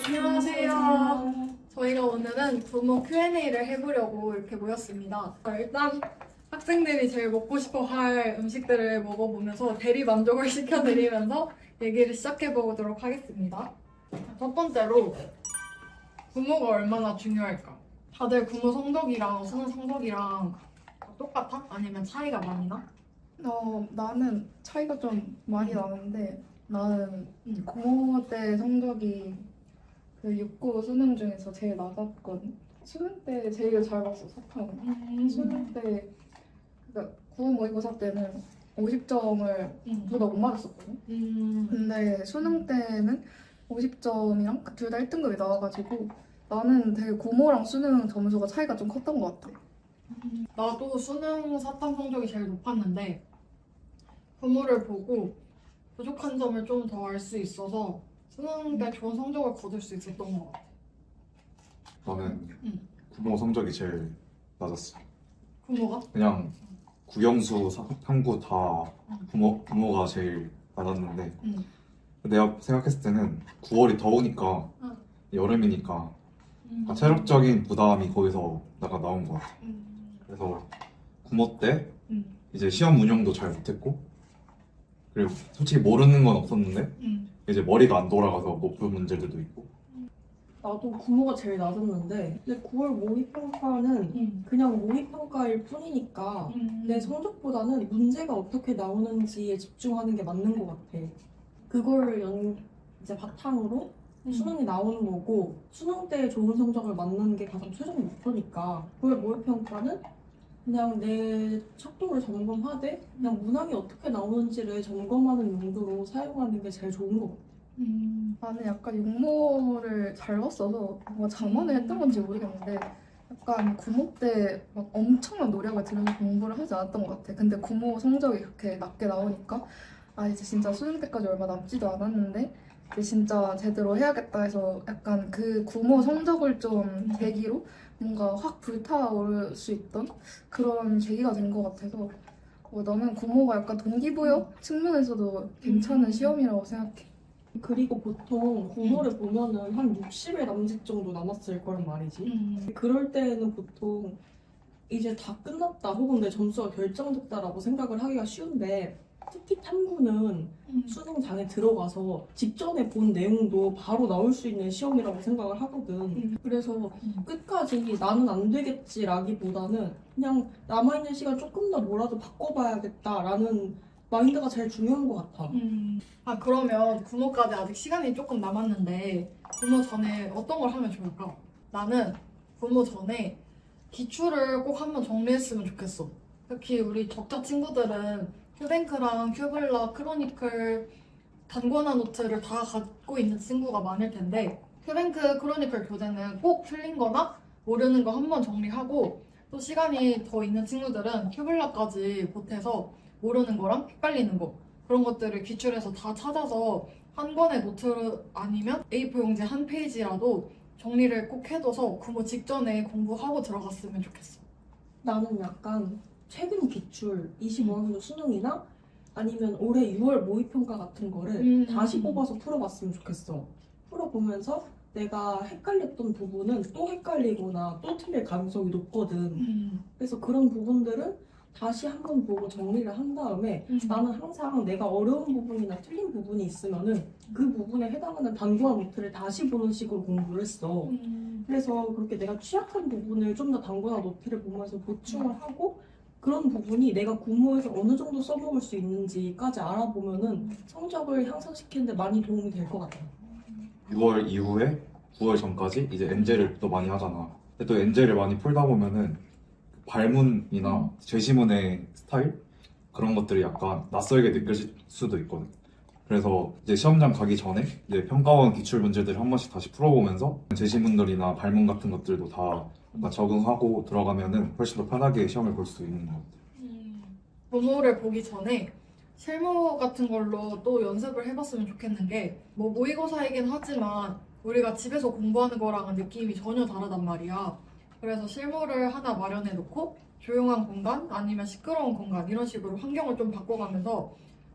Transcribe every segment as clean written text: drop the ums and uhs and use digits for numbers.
안녕하세요. 저희가 오늘은 부모 Q&A를 해보려고 이렇게 모였습니다. 일단 학생들이 제일 먹고 싶어 할 음식들을 먹어보면서 대리 만족을 시켜드리면서 얘기를 시작해보도록 하겠습니다. 첫 번째로 부모가 얼마나 중요할까? 다들 부모 성적이랑 수능 성적이랑 똑같아? 아니면 차이가 많이 나? 나는 차이가 좀 많이 나는데 나는 응. 고때 성적이 그 6구 수능 중에서 제일 낮았거든. 수능 때 제일 잘 봤어, 사탕. 수능 때 그러니까 구원 모의고사 때는 50점을 둘 다 못 맞았었거든. 근데 수능 때는 50점이랑 둘 다 1등급이 나와가지고 나는 되게 고모랑 수능 점수가 차이가 좀 컸던 것 같아. 나도 수능 사탐 성적이 제일 높았는데 부모를 보고 부족한 점을 좀 더 알 수 있어서 수능 때 좋은 성적을 거둘 수 있었던 것 같아. 나는 응. 구모 성적이 제일 낮았어. 부모가? 그냥 국영수, 탐구 다 부모가 제일 낮았는데 응. 내가 생각했을 때는 9월이 더우니까 응. 여름이니까 체력적인 부담이 거기서 나온 것 같아. 그래서 구모 때 응. 이제 시험 운영도 잘 못했고 그리고 솔직히 모르는 건 없었는데 응. 이제 머리가 안 돌아가서 못 푼 문제들도 있고 나도 구모가 제일 낮았는데 근데 9월 모의평가는 응. 그냥 모의평가일 뿐이니까 내 성적보다는 문제가 어떻게 나오는지에 집중하는 게 맞는 것 같아. 그걸 이제 바탕으로 수능이 나오는 거고 수능 때 좋은 성적을 맞는 게 가장 최종 목표니까 9월 모의평가는 그냥 내 척도를 점검하되 그냥 문항이 어떻게 나오는지를 점검하는 용도로 사용하는 게 제일 좋은 것 같아. 나는 약간 육모를 잘 봤어서 뭔가 자만을 했던 건지 모르겠는데 약간 구모 때 막 엄청난 노력을 들여서 공부를 하지 않았던 것 같아. 근데 구모 성적이 그렇게 낮게 나오니까 아 이제 진짜 수능 때까지 얼마 남지도 않았는데 이제 진짜 제대로 해야겠다 해서 약간 그 구모 성적을 좀 계기로 뭔가 확 불타오를 수 있던 그런 계기가 된 것 같아서 나는 구모가 약간 동기부여 측면에서도 괜찮은 시험이라고 생각해. 그리고 보통 공모를 보면은 한 60일 남짓 정도 남았을 거란 말이지. 그럴 때는 보통 이제 다 끝났다 혹은 내 점수가 결정됐다라고 생각을 하기가 쉬운데 특히 탐구는 수능장에 들어가서 직전에 본 내용도 바로 나올 수 있는 시험이라고 생각을 하거든. 그래서 끝까지 나는 안 되겠지라기보다는 그냥 남아있는 시간 조금 더 뭐라도 바꿔봐야겠다라는 마인드가 제일 중요한 것 같아. 아, 그러면 부모까지 아직 시간이 조금 남았는데 부모 전에 어떤 걸 하면 좋을까? 나는 부모 전에 기출을 꼭 한번 정리했으면 좋겠어. 특히 우리 적자 친구들은 큐뱅크랑 큐블럭, 크로니클, 단권화 노트를 다 갖고 있는 친구가 많을 텐데 큐뱅크, 크로니클 교재는 꼭 틀린 거나 모르는 거 한번 정리하고 또 시간이 더 있는 친구들은 큐블럭까지 보태서 모르는 거랑 헷갈리는 거 그런 것들을 기출해서 다 찾아서 한 권의 노트 아니면 A4 용지 한 페이지라도 정리를 꼭 해둬서 부모 직전에 공부하고 들어갔으면 좋겠어. 나는 약간 최근 기출 25학년 수능이나 아니면 올해 6월 모의평가 같은 거를 다시 뽑아서 풀어봤으면 좋겠어. 풀어보면서 내가 헷갈렸던 부분은 또 헷갈리거나 또 틀릴 가능성이 높거든. 그래서 그런 부분들은 다시 한번 보고 정리를 한 다음에 나는 항상 내가 어려운 부분이나 틀린 부분이 있으면은 그 부분에 해당하는 단도와 노트를 다시 보는 식으로 공부를 했어. 그래서 그렇게 내가 취약한 부분을 좀 더 단거나 노트를 보면서 보충을 하고 그런 부분이 내가 구모에서 어느 정도 써먹을 수 있는지까지 알아보면은 성적을 향상시키는 데 많이 도움이 될 것 같아. 6월 이후에 9월 전까지 이제 엔젤을 또 많이 하잖아. 근데 또 엔젤을 많이 풀다 보면은 발문이나 제시문의 스타일 그런 것들이 약간 낯설게 느껴질 수도 있거든. 그래서 이제 시험장 가기 전에 이제 평가원 기출 문제들을 한 번씩 다시 풀어보면서 제시문들이나 발문 같은 것들도 다 약간 적응하고 들어가면은 훨씬 더 편하게 시험을 볼 수 있는 것 같아. 번호를 보기 전에 실무 같은 걸로 또 연습을 해봤으면 좋겠는 게 뭐 모의고사이긴 하지만 우리가 집에서 공부하는 거랑은 느낌이 전혀 다르단 말이야. 그래서 실무를 하나 마련해 놓고 조용한 공간 아니면 시끄러운 공간 이런 식으로 환경을 좀 바꿔가면서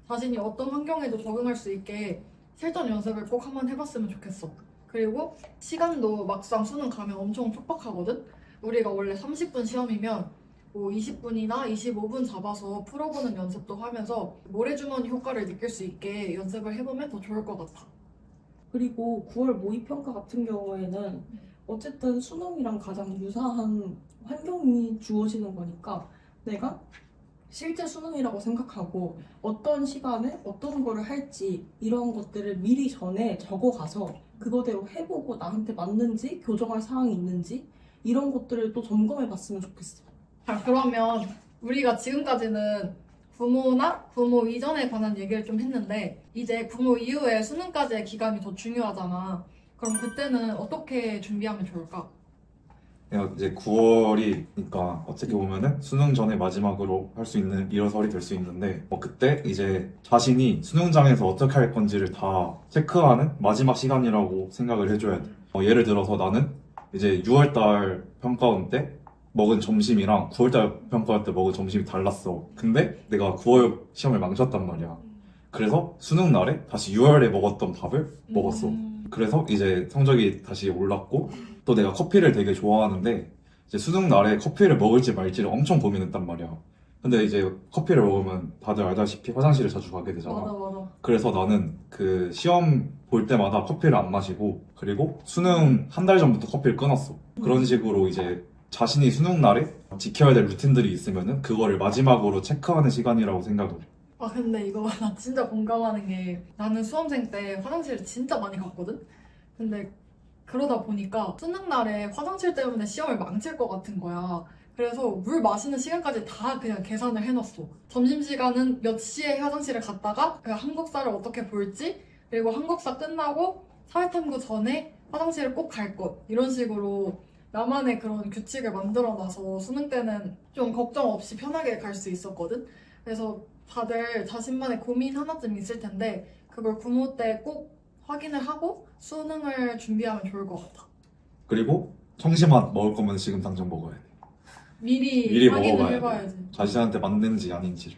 자신이 어떤 환경에도 적응할 수 있게 실전 연습을 꼭 한번 해봤으면 좋겠어. 그리고 시간도 막상 수능 가면 엄청 촉박하거든? 우리가 원래 30분 시험이면 뭐 20분이나 25분 잡아서 풀어보는 연습도 하면서 모래주머니 효과를 느낄 수 있게 연습을 해보면 더 좋을 것 같아. 그리고 9월 모의평가 같은 경우에는 어쨌든 수능이랑 가장 유사한 환경이 주어지는 거니까 내가 실제 수능이라고 생각하고 어떤 시간에 어떤 거를 할지 이런 것들을 미리 전에 적어가서 그거대로 해보고 나한테 맞는지 교정할 사항이 있는지 이런 것들을 또 점검해 봤으면 좋겠어. 자, 그러면 우리가 지금까지는 부모나 부모 이전에 관한 얘기를 좀 했는데 이제 부모 이후에 수능까지의 기간이 더 중요하잖아. 그럼 그때는 어떻게 준비하면 좋을까? 그냥 이제 9월이니까 어떻게 보면은 수능 전에 마지막으로 할 수 있는 일어설이 될 수 있는데 그때 이제 자신이 수능장에서 어떻게 할 건지를 다 체크하는 마지막 시간이라고 생각을 해줘야 돼. 예를 들어서 나는 이제 6월달 평가원 때 먹은 점심이랑 9월달 평가원 때 먹은 점심이 달랐어. 근데 내가 9월 시험을 망쳤단 말이야. 그래서 수능 날에 다시 6월에 먹었던 밥을 먹었어. 그래서 이제 성적이 다시 올랐고 또 내가 커피를 되게 좋아하는데 이제 수능 날에 커피를 먹을지 말지를 엄청 고민했단 말이야. 근데 이제 커피를 먹으면 다들 알다시피 화장실을 자주 가게 되잖아. 맞아. 그래서 나는 그 시험 볼 때마다 커피를 안 마시고 그리고 수능 한 달 전부터 커피를 끊었어. 그런 식으로 이제 자신이 수능 날에 지켜야 될 루틴들이 있으면은 그거를 마지막으로 체크하는 시간이라고 생각을 해. 아, 근데 이거 나 진짜 공감하는 게 나는 수험생 때 화장실을 진짜 많이 갔거든? 근데 그러다 보니까 수능 날에 화장실 때문에 시험을 망칠 것 같은 거야. 그래서 물 마시는 시간까지 다 그냥 계산을 해놨어. 점심시간은 몇 시에 화장실을 갔다가 그 한국사를 어떻게 볼지, 그리고 한국사 끝나고 사회탐구 전에 화장실을 꼭 갈 것. 이런 식으로 나만의 그런 규칙을 만들어놔서 수능 때는 좀 걱정 없이 편하게 갈 수 있었거든. 그래서 다들 자신만의 고민 하나쯤 있을 텐데 그걸 구모 때 꼭 확인을 하고 수능을 준비하면 좋을 것 같아. 그리고 청심환 먹을 거면 지금 당장 먹어야 돼. 미리 확인을 먹어봐야 돼. 해봐야지. 자신한테 맞는지 아닌지를.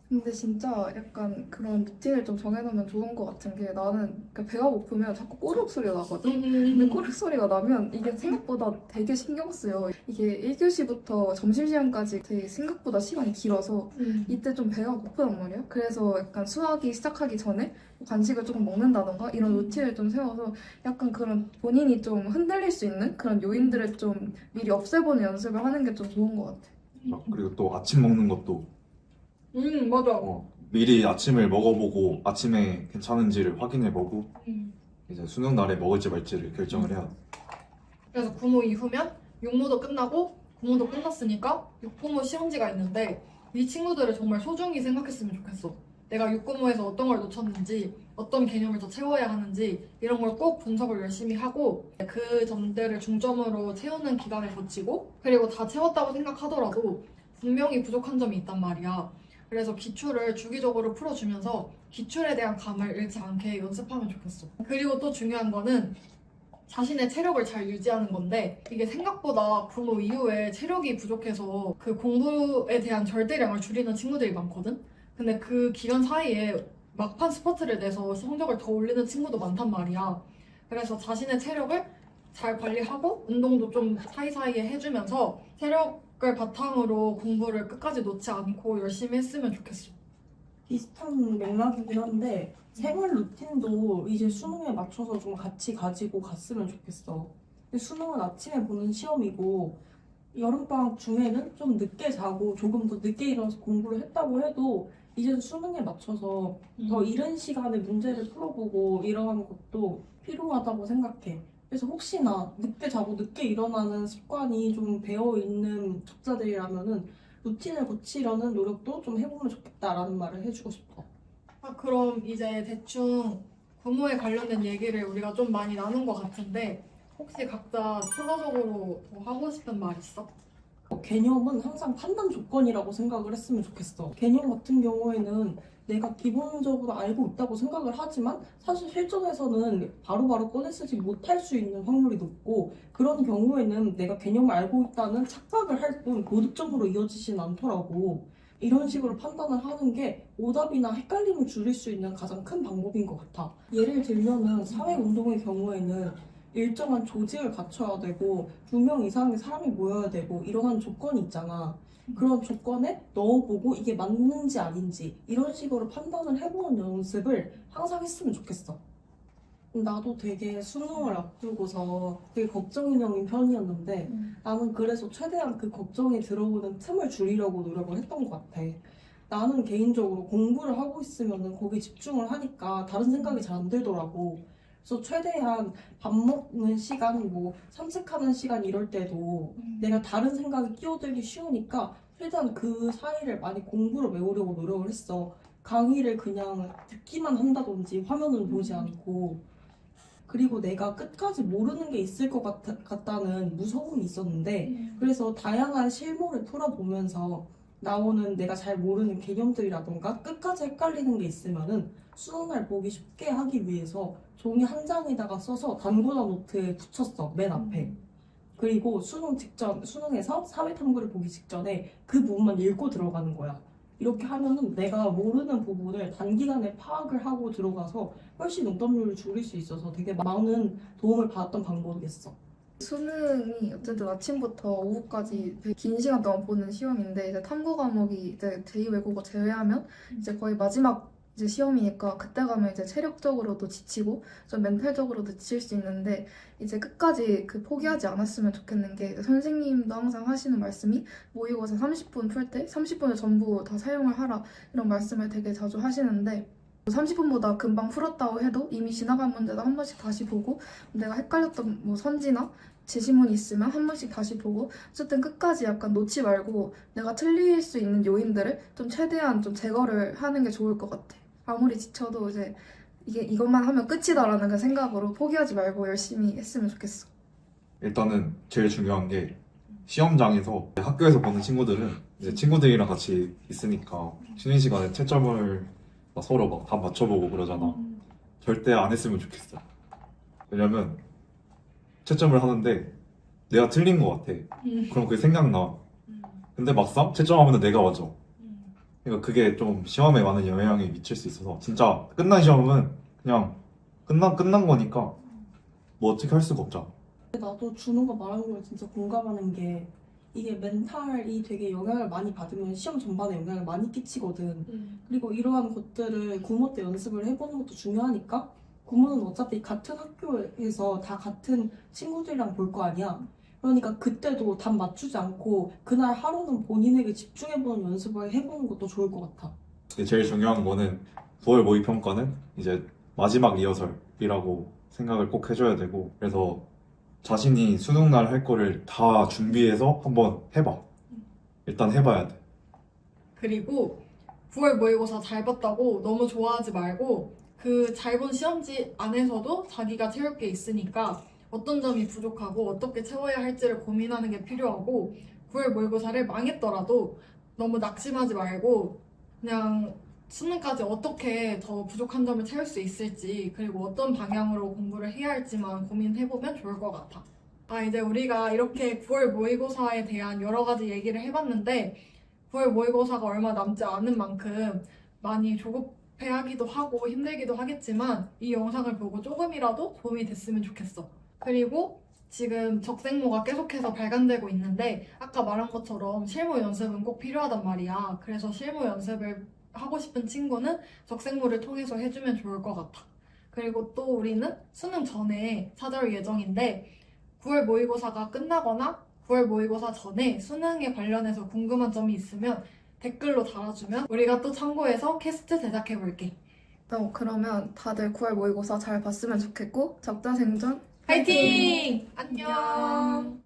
근데 진짜 약간 그런 루틴을 좀 정해놓으면 좋은 것 같은 게 나는 배가 고프면 자꾸 꼬르륵 소리가 나거든? 근데 꼬르륵 소리가 나면 이게 생각보다 되게 신경 쓰여. 이게 1교시부터 점심시간까지 되게 생각보다 시간이 길어서 이때 좀 배가 고프단 말이야. 그래서 약간 수학이 시작하기 전에 간식을 조금 먹는다던가 이런 루틴을 좀 세워서 약간 그런 본인이 좀 흔들릴 수 있는 그런 요인들을 좀 미리 없애보는 연습을 하는 게 좀 좋은 것 같아. 그리고 또 아침 먹는 것도 맞아. 미리 아침을 먹어보고 아침에 괜찮은지를 확인해보고 이제 수능 날에 먹을지 말지를 결정을 해야 돼. 그래서 구모 이후면 육모도 끝나고 구모도 끝났으니까 육구모 시험지가 있는데 이 친구들을 정말 소중히 생각했으면 좋겠어. 내가 육구모에서 어떤 걸 놓쳤는지, 어떤 개념을 더 채워야 하는지 이런 걸 꼭 분석을 열심히 하고 그 점들을 중점으로 채우는 기간을 거치고 그리고 다 채웠다고 생각하더라도 분명히 부족한 점이 있단 말이야. 그래서 기출을 주기적으로 풀어주면서 기출에 대한 감을 잃지 않게 연습하면 좋겠어. 그리고 또 중요한 거는 자신의 체력을 잘 유지하는 건데 이게 생각보다 구모 이후에 체력이 부족해서 그 공부에 대한 절대량을 줄이는 친구들이 많거든? 근데 그 기간 사이에 막판 스퍼트를 내서 성적을 더 올리는 친구도 많단 말이야. 그래서 자신의 체력을 잘 관리하고 운동도 좀 사이사이에 해주면서 체력을 바탕으로 공부를 끝까지 놓지 않고 열심히 했으면 좋겠어. 비슷한 맥락이긴 한데 생활 루틴도 이제 수능에 맞춰서 좀 같이 가지고 갔으면 좋겠어. 근데 수능은 아침에 보는 시험이고 여름방학 중에는 좀 늦게 자고 조금 더 늦게 일어나서 공부를 했다고 해도 이제 수능에 맞춰서 더 이른 시간에 문제를 풀어보고 이러는 것도 필요하다고 생각해. 그래서 혹시나 늦게 자고 늦게 일어나는 습관이 좀 배어있는 적자들이라면은 루틴을 고치려는 노력도 좀 해보면 좋겠다라는 말을 해주고 싶어. 그럼 이제 대충 부모에 관련된 얘기를 우리가 좀 많이 나눈 것 같은데 혹시 각자 추가적으로 더 하고 싶은 말 있어? 개념은 항상 판단 조건이라고 생각을 했으면 좋겠어. 개념 같은 경우에는 내가 기본적으로 알고 있다고 생각을 하지만 사실 실전에서는 바로바로 꺼내 쓰지 못할 수 있는 확률이 높고 그런 경우에는 내가 개념을 알고 있다는 착각을 할 뿐 고득점으로 이어지진 않더라고. 이런 식으로 판단을 하는 게 오답이나 헷갈림을 줄일 수 있는 가장 큰 방법인 것 같아. 예를 들면은 사회운동의 경우에는 일정한 조직을 갖춰야 되고 2명 이상의 사람이 모여야 되고 이러한 조건이 있잖아. 그런 조건에 넣어보고 이게 맞는지 아닌지 이런 식으로 판단을 해보는 연습을 항상 했으면 좋겠어. 나도 되게 수능을 앞두고서 되게 걱정인형인 편이었는데 나는 그래서 최대한 그 걱정이 들어오는 틈을 줄이려고 노력을 했던 것 같아. 나는 개인적으로 공부를 하고 있으면 거기 집중을 하니까 다른 생각이 잘 안 들더라고. 그래서 최대한 밥 먹는 시간, 뭐 산책하는 시간 이럴 때도 내가 다른 생각이 끼어들기 쉬우니까 최대한 그 사이를 많이 공부를 외우려고 노력을 했어. 강의를 그냥 듣기만 한다든지 화면을 보지 않고. 그리고 내가 끝까지 모르는 게 있을 것 같다는 무서움이 있었는데 그래서 다양한 실무를 풀어보면서 나오는 내가 잘 모르는 개념들이라던가 끝까지 헷갈리는 게 있으면은 수능날 보기 쉽게 하기 위해서 종이 한 장에다가 써서 단권화 노트에 붙였어, 맨 앞에. 그리고 수능 직전, 수능에서 사회 탐구를 보기 직전에 그 부분만 읽고 들어가는 거야. 이렇게 하면은 내가 모르는 부분을 단기간에 파악을 하고 들어가서 훨씬 응답률을 줄일 수 있어서 되게 많은 도움을 받았던 방법이었어. 수능이 어쨌든 아침부터 오후까지 되게 긴 시간 동안 보는 시험인데 이제 탐구 과목이 이제 제2외국어 제외하면 이제 거의 마지막 이제 시험이니까 그때 가면 이제 체력적으로도 지치고 좀 멘탈적으로도 지칠 수 있는데 이제 끝까지 그 포기하지 않았으면 좋겠는 게 선생님도 항상 하시는 말씀이 모의고사 30분 풀 때 30분을 전부 다 사용을 하라 이런 말씀을 되게 자주 하시는데 30분보다 금방 풀었다고 해도 이미 지나간 문제도 한 번씩 다시 보고 내가 헷갈렸던 뭐 선지나 제시문이 있으면 한 번씩 다시 보고 어쨌든 끝까지 약간 놓지 말고 내가 틀릴 수 있는 요인들을 좀 최대한 좀 제거를 하는 게 좋을 것 같아. 아무리 지쳐도 이제 이것만 하면 끝이다라는 그 생각으로 포기하지 말고 열심히 했으면 좋겠어. 일단은 제일 중요한 게 시험장에서 학교에서 보는 친구들은 이제 친구들이랑 같이 있으니까 쉬는 시간에 채점을 막 서로 막 다 맞춰보고 그러잖아. 절대 안 했으면 좋겠어. 왜냐면 채점을 하는데 내가 틀린 것 같아. 그럼 그게 생각나. 근데 막상 채점하면 내가 맞아. 그러니까 그게 좀 시험에 많은 영향이 미칠 수 있어서 진짜 끝난 시험은 그냥 끝난 거니까 뭐 어떻게 할 수가 없잖아. 나도 준호가 말하는 걸 진짜 공감하는 게 이게 멘탈이 되게 영향을 많이 받으면 시험 전반에 영향을 많이 끼치거든. 그리고 이러한 것들을 구모 때 연습을 해보는 것도 중요하니까 구모는 어차피 같은 학교에서 다 같은 친구들이랑 볼 거 아니야. 그러니까 그때도 답 맞추지 않고 그날 하루는 본인에게 집중해보는 연습을 해보는 것도 좋을 것 같아. 근데 제일 중요한 거는 9월 모의평가는 이제 마지막 리허설이라고 생각을 꼭 해줘야 되고 그래서 자신이 수능날 할 거를 다 준비해서 한번 해봐. 일단 해봐야 돼. 그리고 9월 모의고사 잘 봤다고 너무 좋아하지 말고 그 잘 본 시험지 안에서도 자기가 채울 게 있으니까 어떤 점이 부족하고 어떻게 채워야 할지를 고민하는 게 필요하고 9월 모의고사를 망했더라도 너무 낙심하지 말고 그냥 수능까지 어떻게 더 부족한 점을 채울 수 있을지 그리고 어떤 방향으로 공부를 해야 할지만 고민해보면 좋을 것 같아. 이제 우리가 이렇게 9월 모의고사에 대한 여러 가지 얘기를 해봤는데 9월 모의고사가 얼마 남지 않은 만큼 많이 조급해하기도 하고 힘들기도 하겠지만 이 영상을 보고 조금이라도 도움이 됐으면 좋겠어. 그리고 지금 적생모가 계속해서 발간되고 있는데 아까 말한 것처럼 실무 연습은 꼭 필요하단 말이야. 그래서 실무 연습을 하고 싶은 친구는 적생모를 통해서 해주면 좋을 것 같아. 그리고 또 우리는 수능 전에 찾아올 예정인데 9월 모의고사가 끝나거나 9월 모의고사 전에 수능에 관련해서 궁금한 점이 있으면 댓글로 달아주면 우리가 또 참고해서 캐스트 제작해볼게. 그러면 다들 9월 모의고사 잘 봤으면 좋겠고 적자생존 화이팅! 안녕!